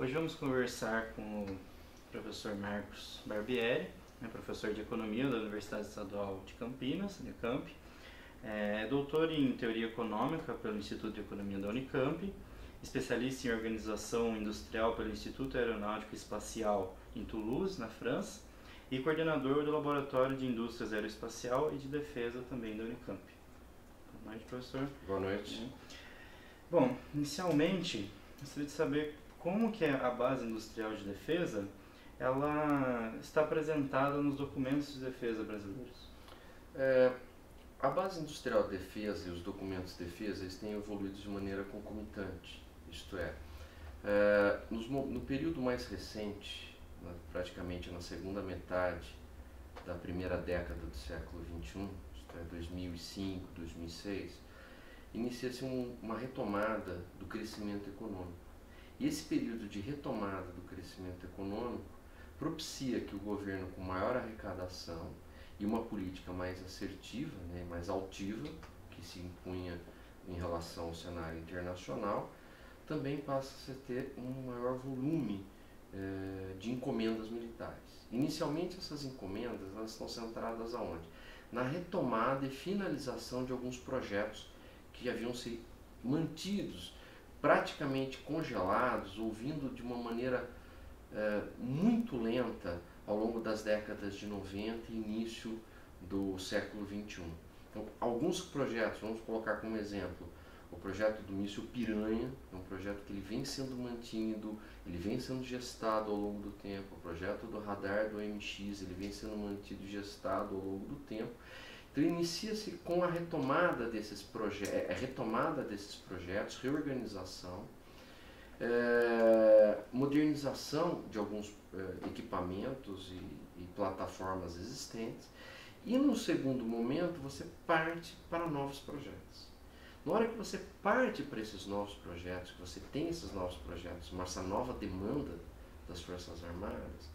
Hoje vamos conversar com o professor Marcos Barbieri, professor de Economia da Universidade Estadual de Campinas, Unicamp. É doutor em Teoria Econômica pelo Instituto de Economia da Unicamp, especialista em Organização Industrial pelo Instituto Aeronáutico e Espacial em Toulouse, na França, e coordenador do Laboratório de Indústrias Aeroespacial e de Defesa também da Unicamp. Boa noite, professor. Boa noite. Bom, inicialmente, gostaria de saber como que a base industrial de defesa ela está apresentada nos documentos de defesa brasileiros. A base industrial de defesa e os documentos de defesa eles têm evoluído de maneira concomitante, isto é, no período mais recente, praticamente na segunda metade da primeira década do século XXI, isto é, 2005, 2006, inicia-se uma retomada do crescimento econômico. E esse período de retomada do crescimento econômico propicia que o governo, com maior arrecadação e uma política mais assertiva, mais altiva, que se impunha em relação ao cenário internacional, também passa a ter um maior volume de encomendas militares. Inicialmente essas encomendas elas estão centradas aonde? Na retomada e finalização de alguns projetos que haviam sido mantidos, praticamente congelados, ou vindo de uma maneira muito lenta ao longo das décadas de 90 e início do século XXI. Então, alguns projetos, vamos colocar como exemplo, o projeto do míssil Piranha, é um projeto que ele vem sendo mantido, ele vem sendo gestado ao longo do tempo, o projeto do radar do MX, ele vem sendo mantido e gestado ao longo do tempo. Então inicia-se com a retomada desses projetos, reorganização, modernização de alguns equipamentos e plataformas existentes, e no segundo momento você parte para novos projetos. Na hora que você parte para esses novos projetos, que você tem esses novos projetos, mas essa nova demanda das Forças Armadas,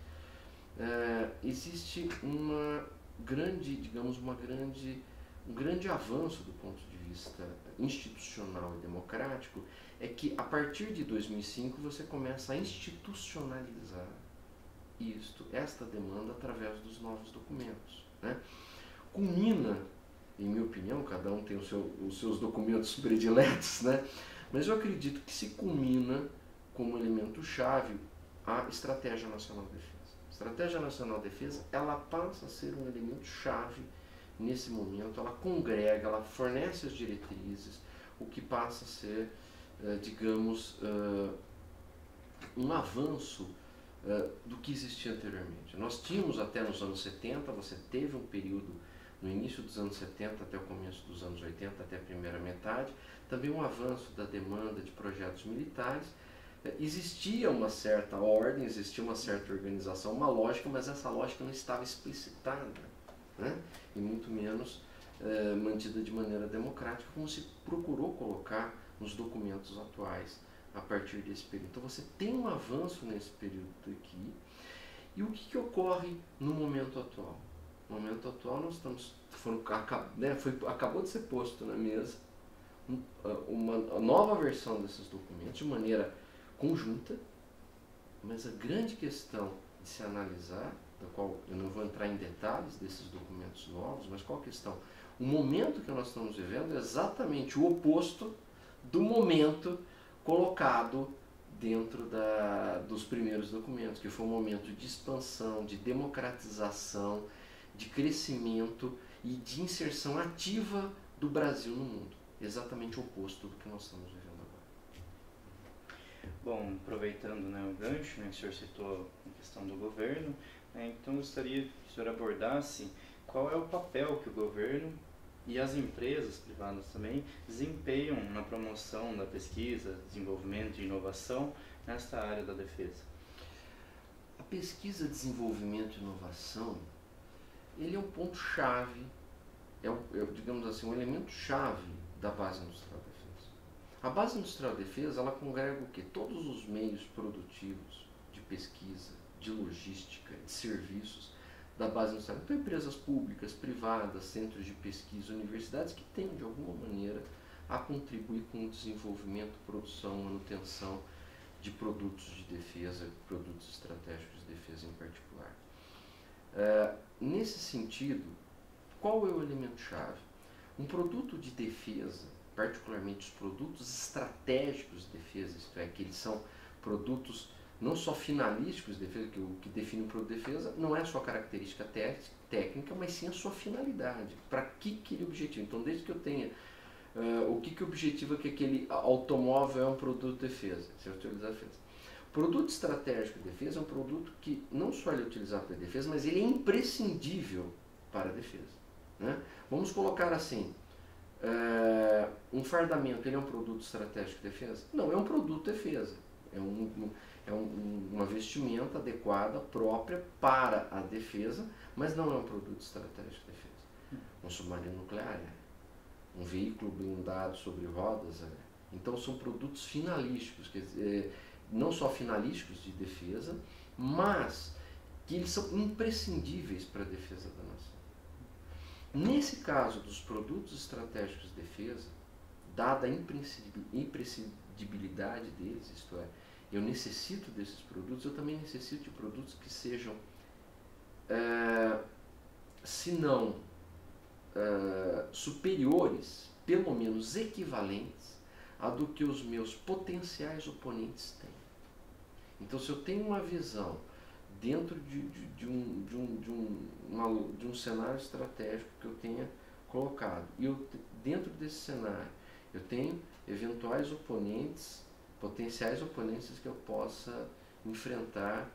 existe um grande avanço do ponto de vista institucional e democrático, é que a partir de 2005 você começa a institucionalizar esta demanda através dos novos documentos. Culmina, em minha opinião, cada um tem os seus documentos prediletos, mas eu acredito que se culmina como elemento-chave a Estratégia Nacional de Defesa. A Estratégia Nacional de Defesa ela passa a ser um elemento-chave nesse momento, ela congrega, ela fornece as diretrizes, o que passa a ser, um avanço do que existia anteriormente. Nós tínhamos até nos anos 70, você teve um período no início dos anos 70 até o começo dos anos 80, até a primeira metade, também um avanço da demanda de projetos militares. Existia uma certa ordem, existia uma certa organização, uma lógica, mas essa lógica não estava explicitada, e muito menos mantida de maneira democrática, como se procurou colocar nos documentos atuais a partir desse período. Então você tem um avanço nesse período aqui. E o que ocorre no momento atual? No momento atual nós estamos, acabou de ser posto na mesa uma nova versão desses documentos de maneira conjunta, mas a grande questão de se analisar, da qual eu não vou entrar em detalhes desses documentos novos, mas qual a questão? O momento que nós estamos vivendo é exatamente o oposto do momento colocado dentro dos primeiros documentos, que foi um momento de expansão, de democratização, de crescimento e de inserção ativa do Brasil no mundo. Exatamente o oposto do que nós estamos vivendo agora. Bom, aproveitando o gancho, o senhor citou a questão do governo, então gostaria que o senhor abordasse qual é o papel que o governo e as empresas privadas também desempenham na promoção da pesquisa, desenvolvimento e inovação nesta área da defesa. A pesquisa, desenvolvimento e inovação, ele é um ponto-chave, digamos assim, um elemento-chave da base industrial de defesa. A base industrial de defesa, ela congrega o quê? Todos os meios produtivos de pesquisa, de logística, de serviços da base industrial. Então, empresas públicas, privadas, centros de pesquisa, universidades que têm, de alguma maneira, a contribuir com o desenvolvimento, produção, manutenção de produtos de defesa, produtos estratégicos de defesa em particular. Nesse sentido, qual é o elemento-chave? Um produto de defesa, particularmente os produtos estratégicos de defesa, isto é, que eles são produtos não só finalísticos de defesa, que o que define um produto de defesa não é a sua característica técnica, mas sim a sua finalidade. Para que ele objetivo? Então, desde que eu tenha o que objetiva que aquele automóvel é um produto de defesa, se eu utilizar a defesa. Produto estratégico de defesa é um produto que não só ele é utilizado para a defesa, mas ele é imprescindível para a defesa. Né? Vamos colocar assim, um fardamento, ele é um produto estratégico de defesa? Não, é um produto de defesa. É uma vestimenta adequada, própria para a defesa, mas não é um produto estratégico de defesa. Um submarino nuclear um veículo blindado sobre rodas Então são produtos finalísticos, quer dizer, não só finalísticos de defesa, mas que eles são imprescindíveis para a defesa da nação. Nesse caso dos produtos estratégicos de defesa, dada a imprescindibilidade deles, isto é, eu necessito desses produtos, eu também necessito de produtos que sejam, se não superiores, pelo menos equivalentes a do que os meus potenciais oponentes têm. Então, se eu tenho uma visão dentro de um cenário estratégico que eu tenha colocado, e dentro desse cenário eu tenho eventuais oponentes, potenciais oponentes que eu possa enfrentar,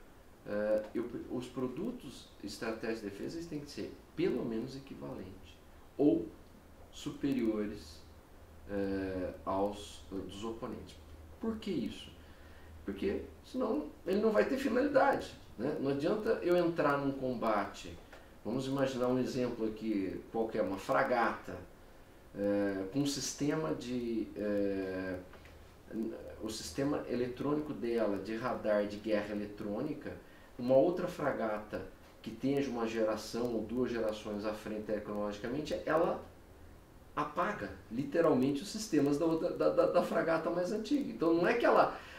os produtos estratégicos de defesa eles têm que ser pelo menos equivalentes ou superiores aos dos oponentes. Por que isso? Porque senão ele não vai ter finalidade. Né? Não adianta eu entrar num combate, vamos imaginar um exemplo aqui, qualquer, uma fragata, com um sistema o sistema eletrônico dela, de radar de guerra eletrônica, uma outra fragata que tenha uma geração ou duas gerações à frente tecnologicamente, ela apaga literalmente os sistemas da fragata mais antiga. Então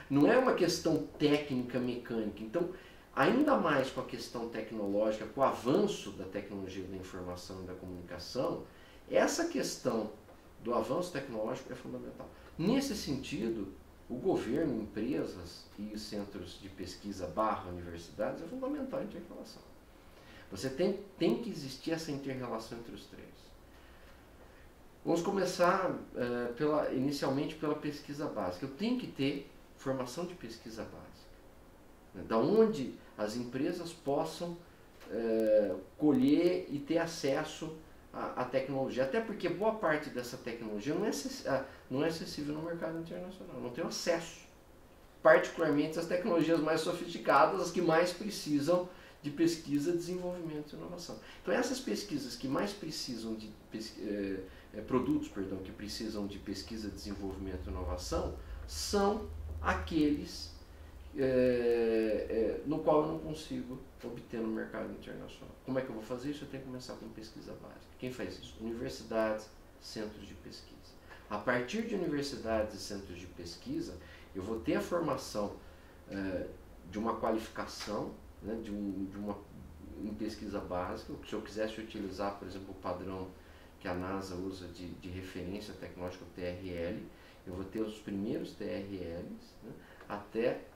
não é uma questão técnica, mecânica. Então, ainda mais com a questão tecnológica, com o avanço da tecnologia da informação e da comunicação, essa questão do avanço tecnológico é fundamental. Nesse sentido, o governo, empresas e centros de pesquisa / universidades é fundamental a inter-relação. Você tem que existir essa inter-relação entre os três. Vamos começar inicialmente pela pesquisa básica. Eu tenho que ter formação de pesquisa básica, da onde as empresas possam colher e ter acesso à tecnologia. Até porque boa parte dessa tecnologia não é acessível no mercado internacional, não tem acesso. Particularmente as tecnologias mais sofisticadas, as que mais precisam de pesquisa, desenvolvimento e inovação. Então essas pesquisas que mais precisam de produtos, que precisam de pesquisa, desenvolvimento e inovação, são aqueles no qual eu não consigo obter no mercado internacional. Como é que eu vou fazer isso? Eu tenho que começar com pesquisa básica. Quem faz isso? Universidades, centros de pesquisa. A partir de universidades e centros de pesquisa, eu vou ter a formação de uma qualificação, né, em pesquisa básica. Se eu quisesse utilizar, por exemplo, o padrão que a NASA usa de referência tecnológica, o TRL, eu vou ter os primeiros TRLs, né,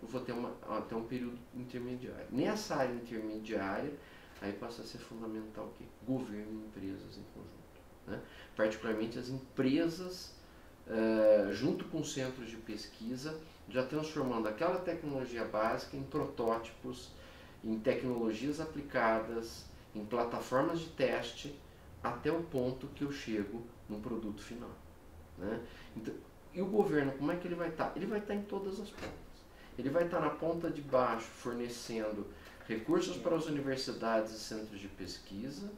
eu vou ter até um período intermediário. Nessa área intermediária, aí passa a ser fundamental o quê? Governo e empresas em conjunto. Né? Particularmente as empresas, junto com centros de pesquisa, já transformando aquela tecnologia básica em protótipos, em tecnologias aplicadas, em plataformas de teste, até o ponto que eu chego no produto final. Né? Então, e o governo, como é que ele vai estar? Ele vai estar em todas as pontas. Ele vai estar na ponta de baixo, fornecendo recursos para as universidades e centros de pesquisa.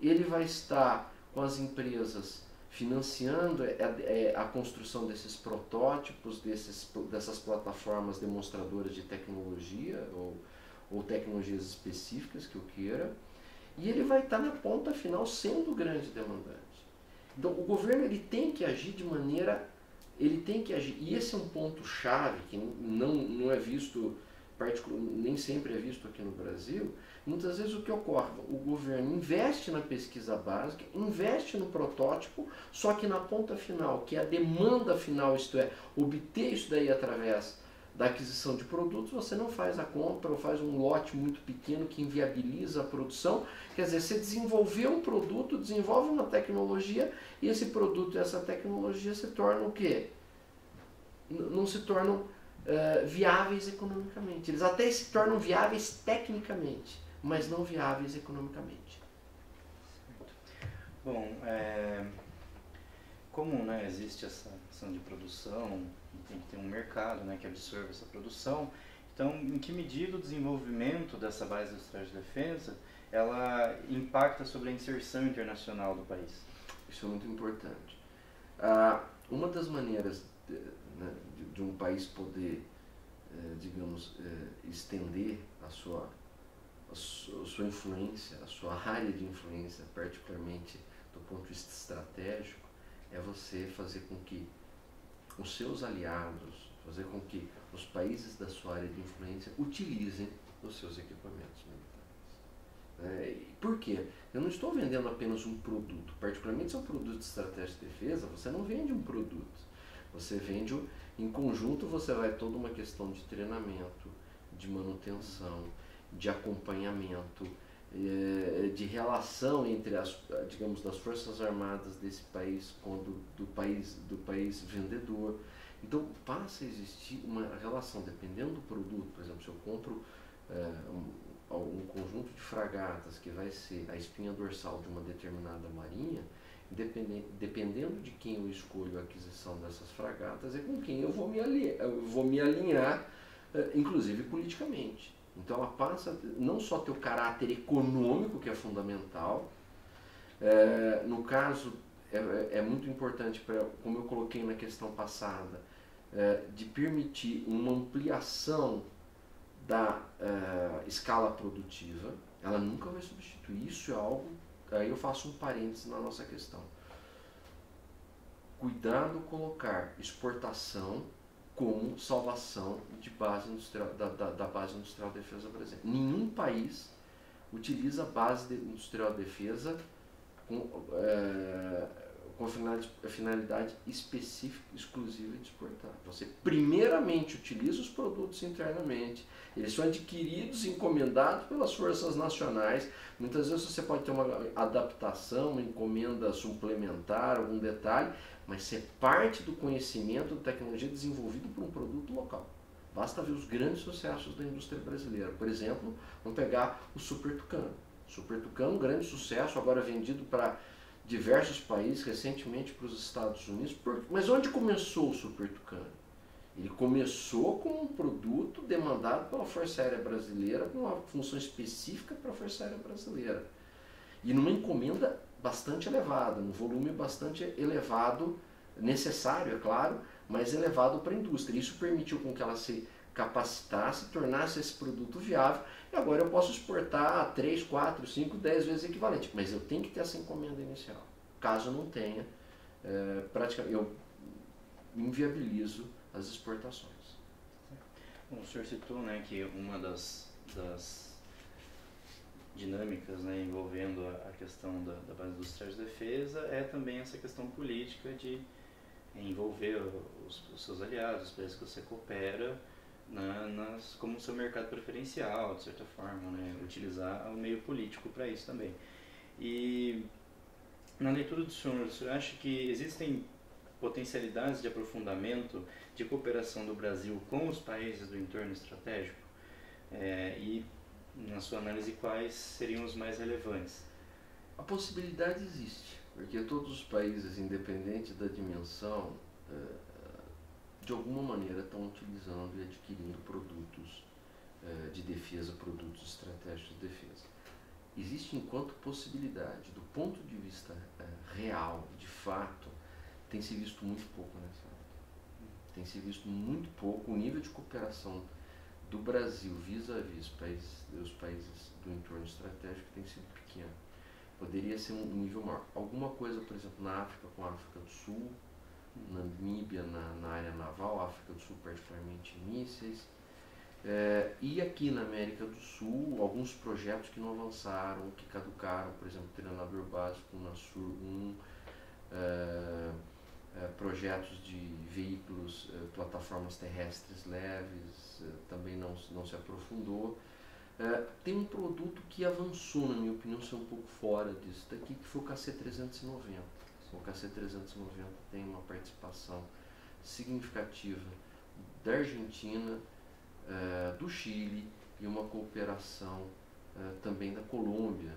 Ele vai estar com as empresas financiando a construção desses protótipos, dessas plataformas demonstradoras de tecnologia ou tecnologias específicas que eu queira. E ele vai estar na ponta final sendo o grande demandante. Então, o governo ele tem que agir de maneira ele tem que agir, e esse é um ponto chave que não é visto, nem sempre é visto aqui no Brasil. Muitas vezes o que ocorre, o governo investe na pesquisa básica, investe no protótipo, só que na ponta final, que é a demanda final, isto é, obter isso daí através da aquisição de produtos, você não faz a compra ou faz um lote muito pequeno que inviabiliza a produção. Quer dizer, você desenvolveu um produto, desenvolve uma tecnologia, e esse produto e essa tecnologia se tornam o quê? Não se tornam viáveis economicamente. Eles até se tornam viáveis tecnicamente, mas não viáveis economicamente. Bom, como, né, existe essa ação de produção, tem que ter um mercado, né, que absorva essa produção. Então, em que medida o desenvolvimento dessa base industrial de defesa ela impacta sobre a inserção internacional do país? Isso é muito importante. Uma das maneiras de um país poder, digamos, estender a sua influência, a sua área de influência, particularmente do ponto de vista estratégico, é você fazer com que os seus aliados, fazer com que os países da sua área de influência utilizem os seus equipamentos militares. Por quê? Eu não estou vendendo apenas um produto, particularmente se é um produto de estratégia de defesa, você não vende um produto, você vende, em conjunto você vai toda uma questão de treinamento, de manutenção, de acompanhamento, de relação entre digamos, das forças armadas desse país com do país vendedor. Então passa a existir uma relação, dependendo do produto. Por exemplo, se eu compro um conjunto de fragatas que vai ser a espinha dorsal de uma determinada marinha, dependendo de quem eu escolho a aquisição dessas fragatas, é com quem eu vou me alinhar, inclusive politicamente. Então ela passa não só a ter o caráter econômico, que é fundamental, no caso é muito importante, como eu coloquei na questão passada, de permitir uma ampliação da escala produtiva. Ela nunca vai substituir, isso é algo, aí eu faço um parênteses na nossa questão. Cuidado colocar exportação como salvação de base industrial, da base industrial de defesa brasileira. Nenhum país utiliza a base industrial de defesa com finalidade específica, exclusiva de exportar. Você primeiramente utiliza os produtos internamente, eles são adquiridos, encomendados pelas forças nacionais. Muitas vezes você pode ter uma adaptação, uma encomenda suplementar, algum detalhe, mas ser parte do conhecimento da tecnologia desenvolvido por um produto local. Basta ver os grandes sucessos da indústria brasileira. Por exemplo, vamos pegar o Super Tucano. Super Tucano, um grande sucesso, agora vendido para diversos países, recentemente para os Estados Unidos. Mas onde começou o Super Tucano? Ele começou com um produto demandado pela Força Aérea Brasileira, com uma função específica para a Força Aérea Brasileira. E numa encomenda bastante elevada, um volume bastante elevado, necessário, é claro, mas elevado para a indústria. Isso permitiu com que ela se capacitasse, tornasse esse produto viável, e agora eu posso exportar a 3, 4, 5, 10 vezes equivalente, mas eu tenho que ter essa encomenda inicial. Caso não tenha, praticamente eu inviabilizo as exportações. Bom, o senhor citou, né, que uma das dinâmicas, né, envolvendo a questão da base industrial de defesa é também essa questão política de envolver os seus aliados, os países que você coopera, como seu mercado preferencial, de certa forma, né, utilizar o meio político para isso também. E na leitura do senhor acha que existem potencialidades de aprofundamento de cooperação do Brasil com os países do entorno estratégico? E, na sua análise, quais seriam os mais relevantes? A possibilidade existe, porque todos os países, independente da dimensão, de alguma maneira estão utilizando e adquirindo produtos de defesa, produtos estratégicos de defesa. Existe, enquanto possibilidade, do ponto de vista real, de fato, tem se visto muito pouco nessa área. Tem se visto muito pouco o nível de cooperação do Brasil vis-à-vis os países do entorno estratégico tem sido pequeno. Poderia ser um nível maior. Alguma coisa, por exemplo, na África, com a África do Sul, Namíbia na área naval, África do Sul particularmente em mísseis. E aqui na América do Sul, alguns projetos que não avançaram, que caducaram, por exemplo, o treinador básico na SUR-1, projetos de veículos, plataformas terrestres leves, também não se aprofundou. Tem um produto que avançou, na minha opinião, ser um pouco fora disso daqui, que foi o KC-390. O KC-390 tem uma participação significativa da Argentina, do Chile e uma cooperação também da Colômbia,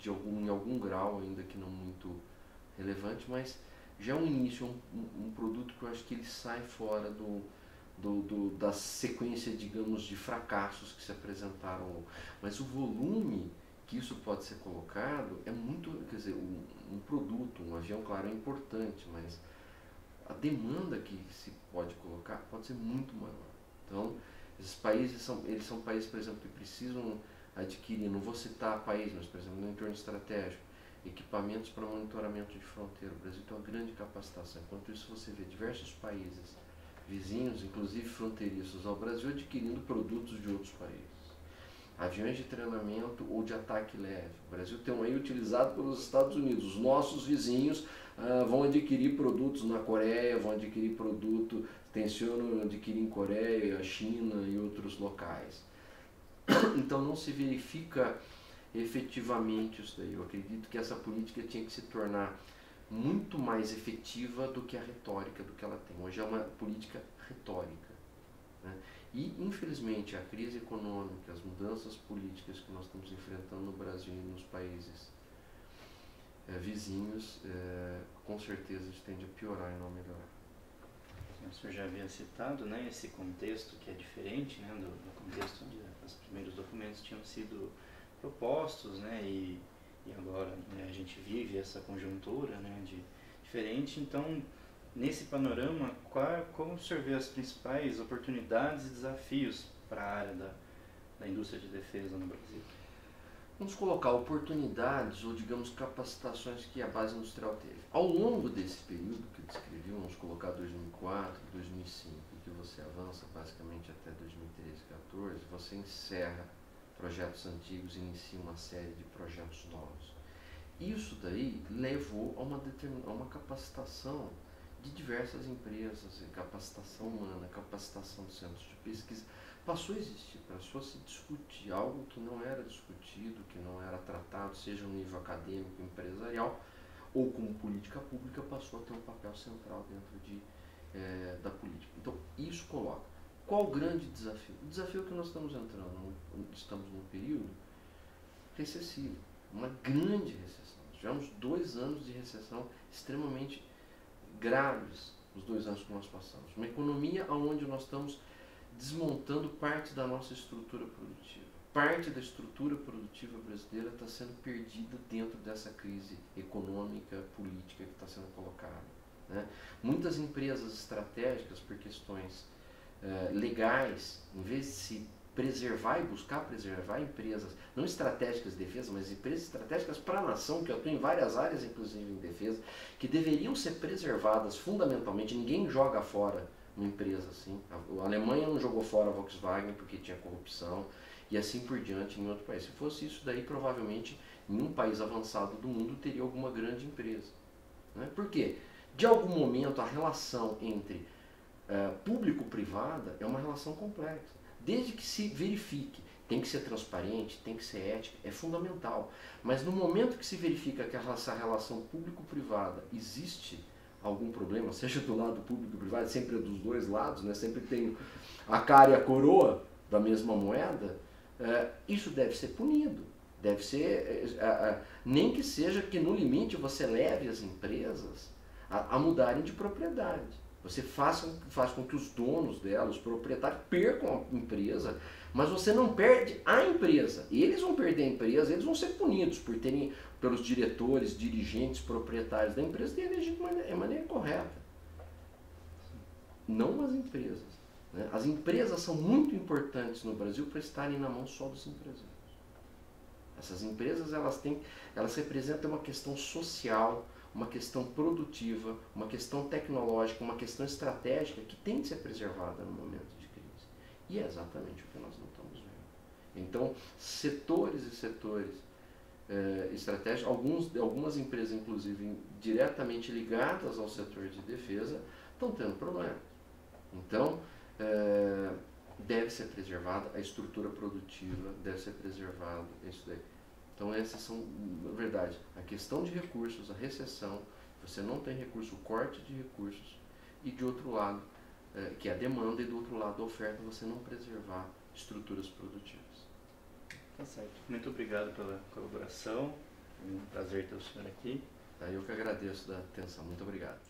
em algum grau, ainda que não muito relevante, mas já é um início, um produto que eu acho que ele sai fora da sequência, digamos, de fracassos que se apresentaram. Mas o volume que isso pode ser colocado é muito, quer dizer, um produto, um avião, claro, é importante, mas a demanda que se pode colocar pode ser muito maior. Então, esses países eles são países, por exemplo, que precisam adquirir, não vou citar país, mas, por exemplo, no entorno estratégico, equipamentos para monitoramento de fronteira. O Brasil tem uma grande capacitação. Enquanto isso, você vê diversos países vizinhos, inclusive fronteiriços ao Brasil, adquirindo produtos de outros países. Aviões de treinamento ou de ataque leve. O Brasil tem um aí utilizado pelos Estados Unidos. Os nossos vizinhos vão adquirir produtos na Coreia, vão adquirir produto, tencionam adquirir em Coreia, China e outros locais. Então não se verifica efetivamente isso daí. Eu acredito que essa política tinha que se tornar muito mais efetiva do que a retórica do que ela tem. Hoje é uma política retórica, né? E, infelizmente, a crise econômica, as mudanças políticas que nós estamos enfrentando no Brasil e nos países vizinhos, com certeza isso tende a piorar e não melhorar. O senhor já havia citado, né, esse contexto que é diferente, né, do contexto onde os primeiros documentos tinham sido propostos, né, e agora, né, a gente vive essa conjuntura, né, diferente. Então, nesse panorama, como o senhor vê as principais oportunidades e desafios para a área da indústria de defesa no Brasil? Vamos colocar oportunidades ou, digamos, capacitações que a base industrial teve. Ao longo desse período que eu descrevi, vamos colocar 2004, 2005, que você avança basicamente até 2013, 2014, você encerra projetos antigos e inicia uma série de projetos novos. Isso daí levou a uma capacitação de diversas empresas, capacitação humana, capacitação de centros de pesquisa. Passou a existir, passou a se discutir algo que não era discutido, que não era tratado, seja no nível acadêmico, empresarial, ou como política pública, passou a ter um papel central dentro da política. Então, isso coloca. Qual o grande desafio? O desafio é que nós estamos estamos num período recessivo, uma grande recessão. Tivemos 2 anos de recessão extremamente graves, os 2 anos que nós passamos. Uma economia onde nós estamos desmontando parte da nossa estrutura produtiva. Parte da estrutura produtiva brasileira está sendo perdida dentro dessa crise econômica, política que está sendo colocada, né? Muitas empresas estratégicas, por questões legais, em vez de se preservar e buscar preservar empresas, não estratégicas de defesa, mas empresas estratégicas para a nação, que atuam em várias áreas, inclusive em defesa, que deveriam ser preservadas fundamentalmente. Ninguém joga fora uma empresa assim. A Alemanha não jogou fora a Volkswagen porque tinha corrupção, e assim por diante em outro país. Se fosse isso daí, provavelmente em um país avançado do mundo teria alguma grande empresa, né? Por quê? De algum momento a relação entre público-privada é uma relação complexa. Desde que se verifique, tem que ser transparente, tem que ser ética, é fundamental. Mas no momento que se verifica que essa relação público-privada existe algum problema, seja do lado público-privado, sempre é dos dois lados, né? Sempre tem a cara e a coroa da mesma moeda, isso deve ser punido. Deve ser, nem que seja que no limite você leve as empresas a mudarem de propriedade. Você faz com que os donos dela, os proprietários, percam a empresa, mas você não perde a empresa. Eles vão perder a empresa, eles vão ser punidos pelos diretores, dirigentes, proprietários da empresa terem elegido de maneira correta. Não as empresas, né? As empresas são muito importantes no Brasil para estarem na mão só dos empresários. Essas empresas elas representam uma questão social, uma questão produtiva, uma questão tecnológica, uma questão estratégica que tem que ser preservada no momento de crise. E é exatamente o que nós não estamos vendo. Então, setores e setores estratégicos, algumas empresas, inclusive, diretamente ligadas ao setor de defesa, estão tendo problemas. Então, deve ser preservada a estrutura produtiva, deve ser preservado isso daí. Então essas são, na verdade, a questão de recursos, a recessão, você não tem recurso, o corte de recursos, e de outro lado, que é a demanda, e do outro lado a oferta, você não preservar estruturas produtivas. Tá certo. Muito obrigado pela colaboração, é um prazer ter o senhor aqui. Eu que agradeço da atenção, muito obrigado.